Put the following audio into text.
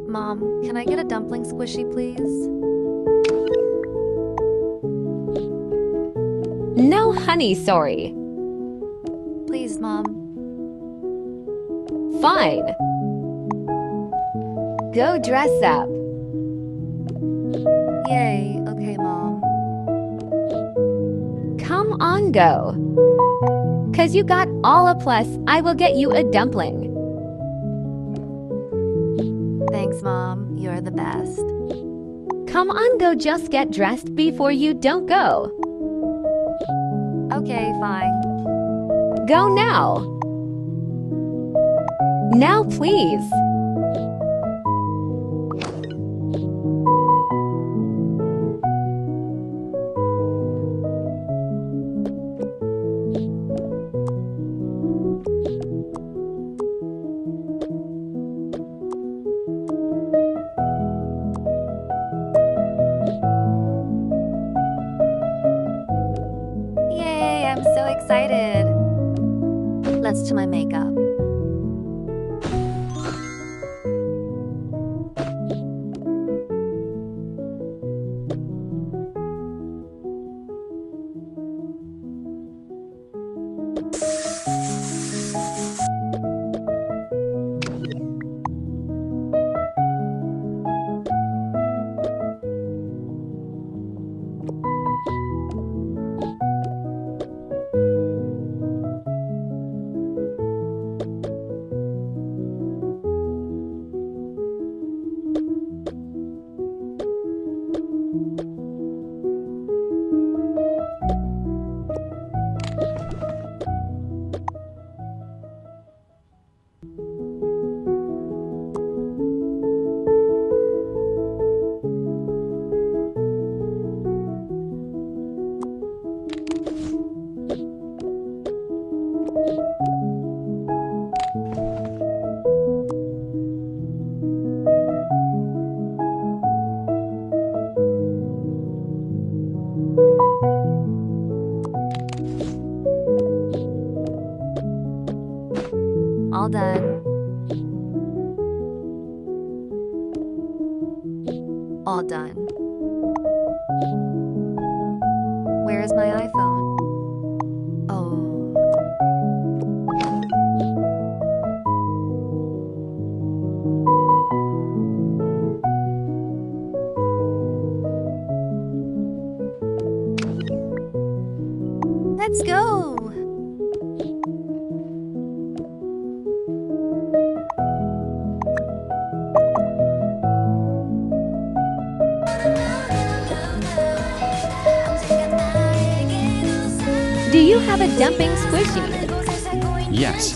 Mom, can I get a dumpling squishy, please? No, honey, sorry. Please, Mom. Fine. Go dress up. Yay, okay, Mom. Come on, go. 'Cause you got all a plus, I will get you a dumpling. Thanks, Mom. You're the best. Come on, go just get dressed before you don't go. Okay, fine. Go now. Now, please. Yay, I'm so excited. Let's do my makeup. All done. All done. Where is my iPhone? Oh. Let's go! Do you have a dumpling squishy? Yes.